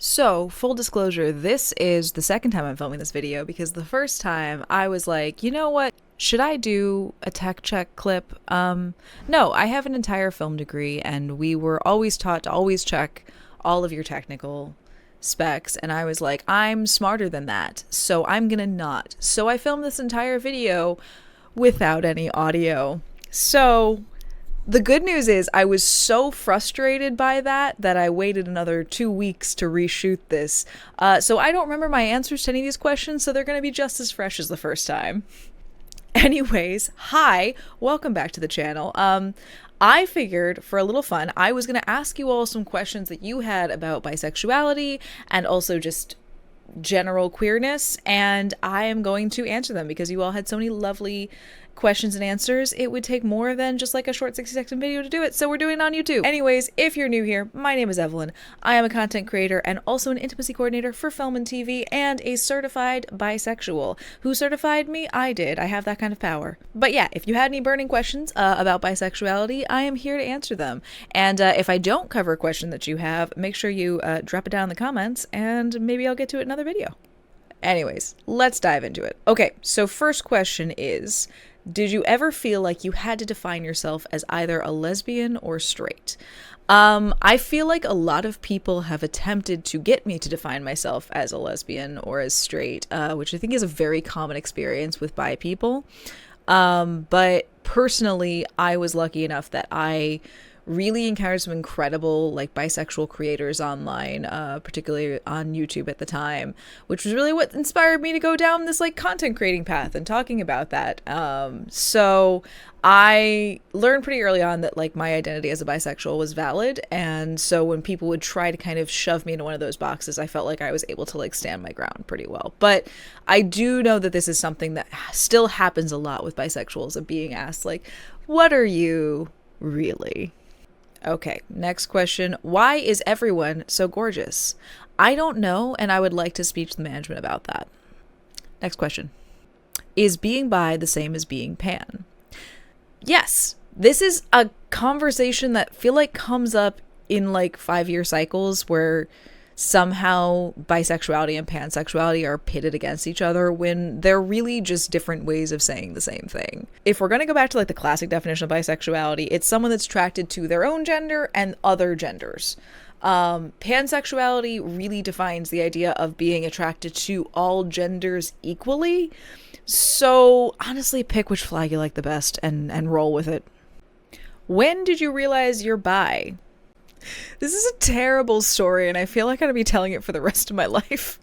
So, full disclosure, this is the second time I'm filming this video because the first time I was like, you know what? Should I do a tech check clip? No, I have an entire film degree and we were always taught to always check all of your technical specs. And I was like, I'm smarter than that, so I'm gonna not. So I filmed this entire video without any audio. So the good news is I was so frustrated by that I waited another 2 weeks to reshoot this. So I don't remember my answers to any of these questions, so they're going to be just as fresh as the first time. Anyways, hi, welcome back to the channel. I figured for a little fun, I was going to ask you all some questions that you had about bisexuality and also just general queerness, and I am going to answer them because you all had so many lovely questions and answers. It would take more than just like a short 60-second video to do it, so we're doing it on YouTube. Anyways, if you're new here, my name is Evelyn. I am a content creator and also an intimacy coordinator for film and TV and a certified bisexual. Who certified me? I did. I have that kind of power. But yeah, if you had any burning questions about bisexuality, I am here to answer them. And if I don't cover a question that you have, make sure you drop it down in the comments and maybe I'll get to it in another video. Anyways, let's dive into it. Okay, so first question is, did you ever feel like you had to define yourself as either a lesbian or straight? I feel like a lot of people have attempted to get me to define myself as a lesbian or as straight, which I think is a very common experience with bi people. But personally, I was lucky enough that I really encountered some incredible like bisexual creators online, particularly on YouTube at the time, which was really what inspired me to go down this like content creating path and talking about that. So I learned pretty early on that like my identity as a bisexual was valid, and so when people would try to kind of shove me into one of those boxes, I felt like I was able to like stand my ground pretty well. But I do know that this is something that still happens a lot with bisexuals, of being asked like, what are you really? Okay, next question. Why is everyone so gorgeous? I don't know, and I would like to speak to the management about that. Next question. Is being bi the same as being pan? Yes, this is a conversation that I feel like comes up in like 5-year cycles where somehow bisexuality and pansexuality are pitted against each other when they're really just different ways of saying the same thing. If we're going to go back to like the classic definition of bisexuality, it's someone that's attracted to their own gender and other genders. Pansexuality really defines the idea of being attracted to all genders equally. So honestly, pick which flag you like the best and roll with it. When did you realize you're bi? This is a terrible story, and I feel like I'm gonna be telling it for the rest of my life.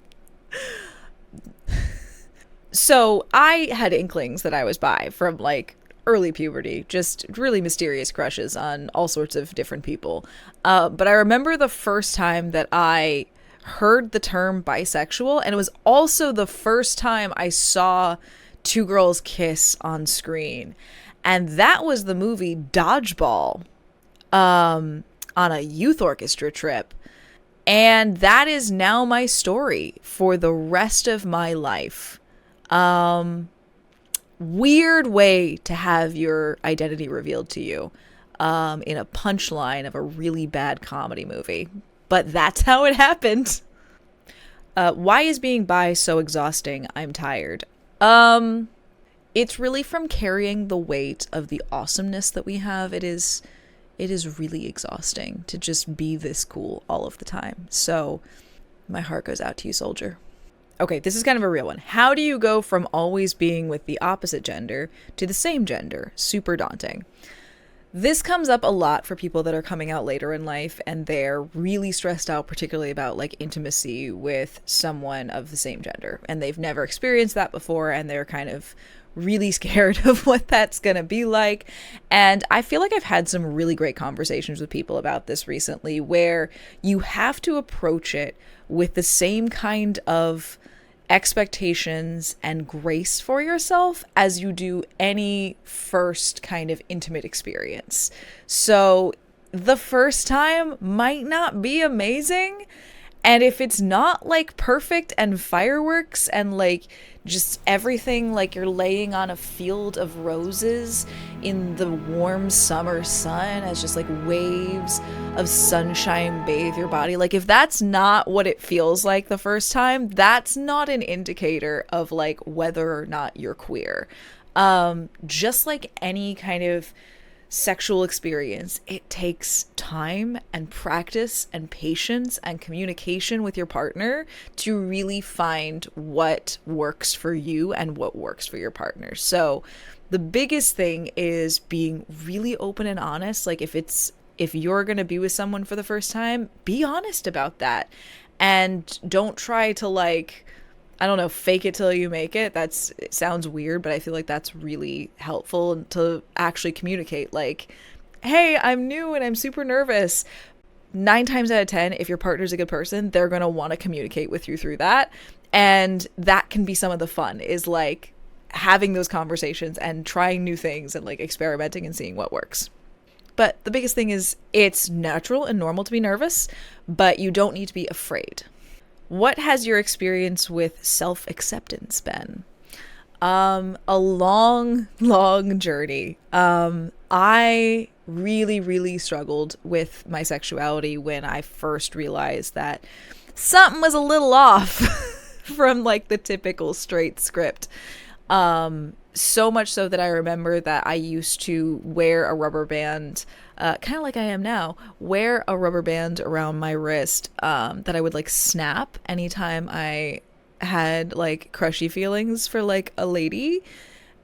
So I had inklings that I was bi from like early puberty, just really mysterious crushes on all sorts of different people. But I remember the first time that I heard the term bisexual, and it was also the first time I saw two girls kiss on screen. And that was the movie Dodgeball. On a youth orchestra trip, and that is now my story for the rest of my life. Weird way to have your identity revealed to you in a punchline of a really bad comedy movie, but that's how it happened. Why is being bi so exhausting? I'm tired. It's really from carrying the weight of the awesomeness that we have. It is really exhausting to just be this cool all of the time. So my heart goes out to you, soldier. Okay, this is kind of a real one. How do you go from always being with the opposite gender to the same gender? Super daunting. This comes up a lot for people that are coming out later in life and they're really stressed out, particularly about like intimacy with someone of the same gender. And they've never experienced that before, and they're kind of really scared of what that's gonna be like. And I feel like I've had some really great conversations with people about this recently, where you have to approach it with the same kind of expectations and grace for yourself as you do any first kind of intimate experience. So the first time might not be amazing, And if it's not like perfect and fireworks and like just everything, like you're laying on a field of roses in the warm summer sun as just like waves of sunshine bathe your body, like if that's not what it feels like the first time, that's not an indicator of like whether or not you're queer. Just like any kind of sexual experience, it takes time and practice and patience and communication with your partner to really find what works for you and what works for your partner. So the biggest thing is being really open and honest. Like if you're going to be with someone for the first time, be honest about that, and don't try to like, I don't know, fake it till you make it. It sounds weird, but I feel like that's really helpful to actually communicate. Like, hey, I'm new and I'm super nervous. 9 times out of 10, if your partner's a good person, they're going to want to communicate with you through that. And that can be some of the fun, is like having those conversations and trying new things and like experimenting and seeing what works. But the biggest thing is it's natural and normal to be nervous, but you don't need to be afraid. What has your experience with self-acceptance been? A long, long journey. I really, really struggled with my sexuality when I first realized that something was a little off from like the typical straight script. So much so that I remember that I used to wear a rubber band, kind of like I am now, wear a rubber band around my wrist that I would like snap anytime I had like crushy feelings for like a lady.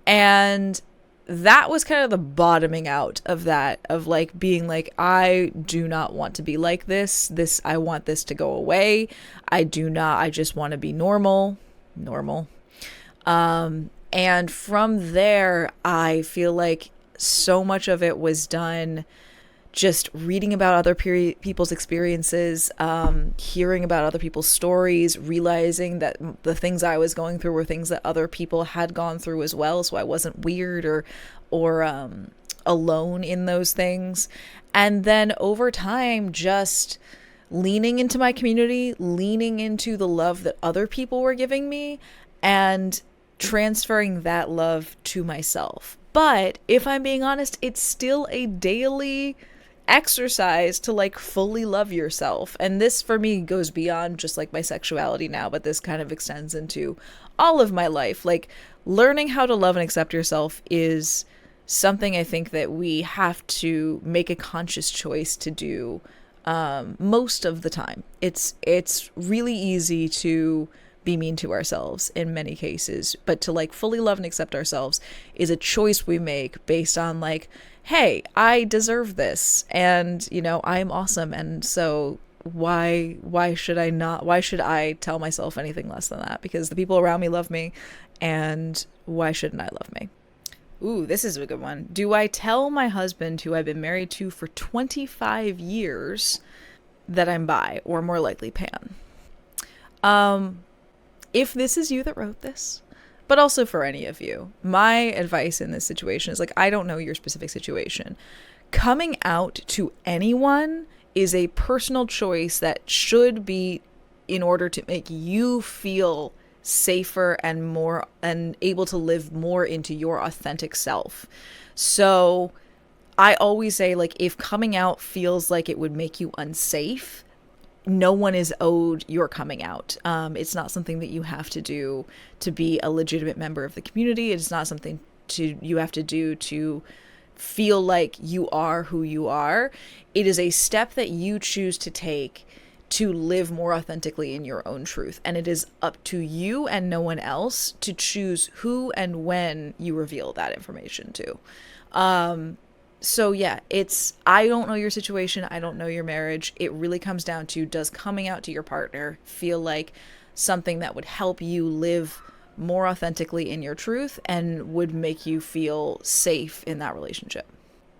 And that was kind of the bottoming out of that, of like being like, I do not want to be like this. I want this to go away. I just want to be normal. And from there, I feel like so much of it was done just reading about other people's experiences, hearing about other people's stories, realizing that the things I was going through were things that other people had gone through as well. So I wasn't weird or alone in those things. And then over time, just leaning into my community, leaning into the love that other people were giving me, and transferring that love to myself. But if I'm being honest, it's still a daily exercise to like fully love yourself. And this for me goes beyond just like my sexuality now, but this kind of extends into all of my life. Like learning how to love and accept yourself is something I think that we have to make a conscious choice to do most of the time. It's really easy to be mean to ourselves in many cases, but to like fully love and accept ourselves is a choice we make based on like, hey, I deserve this, and you know, I'm awesome, and so why should I tell myself anything less than that? Because the people around me love me, and why shouldn't I love me? Ooh, this is a good one. Do I tell my husband, who I've been married to for 25 years, that I'm bi, or more likely pan? If this is you that wrote this, but also for any of you, my advice in this situation is like, I don't know your specific situation. Coming out to anyone is a personal choice that should be in order to make you feel safer and more and able to live more into your authentic self. So I always say, like, if coming out feels like it would make you unsafe, no one is owed your coming out. It's not something that you have to do to be a legitimate member of the community. It's not something you have to do to feel like you are who you are. It is a step that you choose to take to live more authentically in your own truth. And it is up to you and no one else to choose who and when you reveal that information to. So yeah, I don't know your situation. I don't know your marriage. It really comes down to, does coming out to your partner feel like something that would help you live more authentically in your truth and would make you feel safe in that relationship?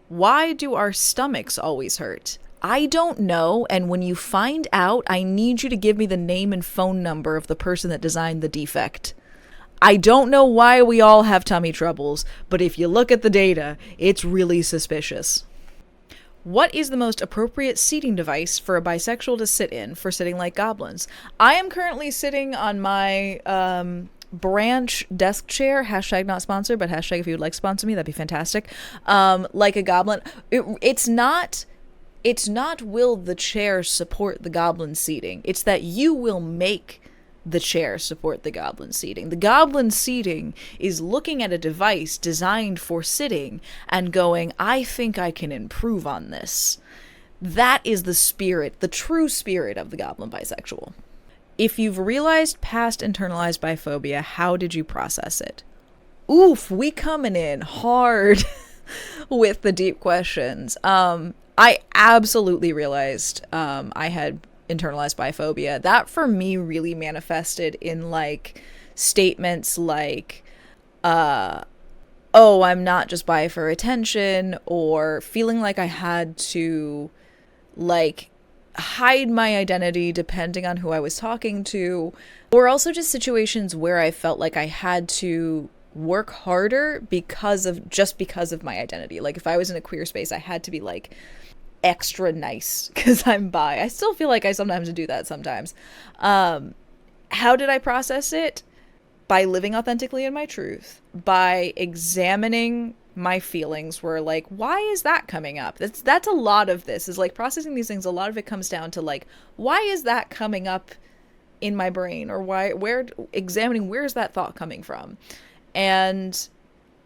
Why do our stomachs always hurt? I don't know. And when you find out, I need you to give me the name and phone number of the person that designed the defect. I don't know why we all have tummy troubles, but if you look at the data, it's really suspicious. What is the most appropriate seating device for a bisexual to sit in for sitting like goblins? I am currently sitting on my branch desk chair, hashtag not sponsored, but hashtag if you would like to sponsor me, that'd be fantastic. Like a goblin. It's not will the chair support the goblin seating. It's that you will make the chair support the goblin seating. The goblin seating is looking at a device designed for sitting and going, I think I can improve on this. That is the spirit, the true spirit of the goblin bisexual. If you've realized past internalized biphobia, how did you process it? Oof, we coming in hard with the deep questions. I absolutely realized I had internalized biphobia. That for me really manifested in like statements like, oh, I'm not just bi for attention, or feeling like I had to like hide my identity depending on who I was talking to, or also just situations where I felt like I had to work harder because of my identity. Like if I was in a queer space, I had to be like extra nice because I'm bi. I still feel like I sometimes do that sometimes. How did I process it? By living authentically in my truth, by examining my feelings, were like, why is that coming up? That's a lot of this is like processing these things. A lot of it comes down to like, why is that coming up in my brain, or examining where's that thought coming from. And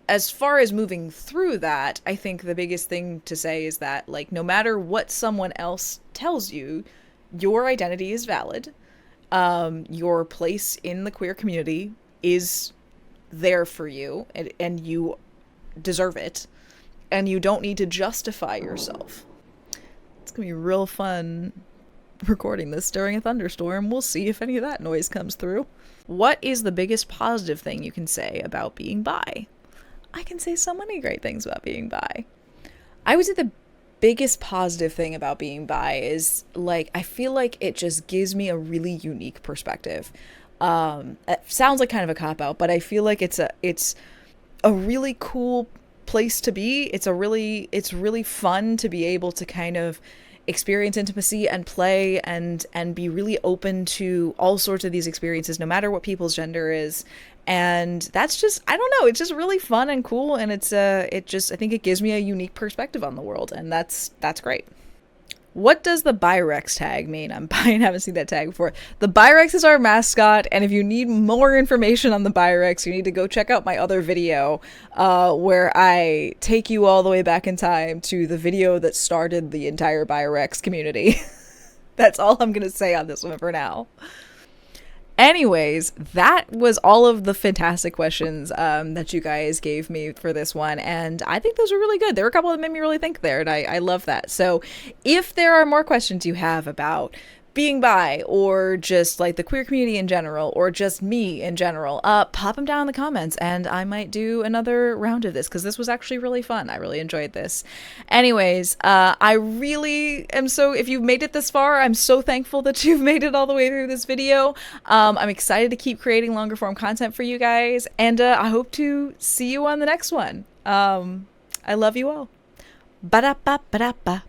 as far as moving through that, I think the biggest thing to say is that, like, no matter what someone else tells you, your identity is valid. Your place in the queer community is there for you, and you deserve it. And you don't need to justify yourself. It's gonna be real fun recording this during a thunderstorm. We'll see if any of that noise comes through. What is the biggest positive thing you can say about being bi? I can say so many great things about being bi. I would say the biggest positive thing about being bi is, like, I feel like it just gives me a really unique perspective. It sounds like kind of a cop-out, but I feel like it's a really cool place to be. It's really fun to be able to kind of experience intimacy and play and be really open to all sorts of these experiences, no matter what people's gender is. And that's just, I don't know, it's just really fun and cool. And I think it gives me a unique perspective on the world. And that's great. What does the Birex tag mean? I'm bi and haven't seen that tag before. The Birex is our mascot, and if you need more information on the Birex, you need to go check out my other video where I take you all the way back in time to the video that started the entire Birex community. That's all I'm going to say on this one for now. Anyways, that was all of the fantastic questions that you guys gave me for this one, and I think those were really good. There were a couple that made me really think there, and I love that. So if there are more questions you have about being bi, or just like the queer community in general, or just me in general, pop them down in the comments, and I might do another round of this, because this was actually really fun. I really enjoyed this. Anyways, I really am if you've made it this far, I'm so thankful that you've made it all the way through this video. I'm excited to keep creating longer form content for you guys, and I hope to see you on the next one. I love you all. Ba-da-ba-ba-da-ba.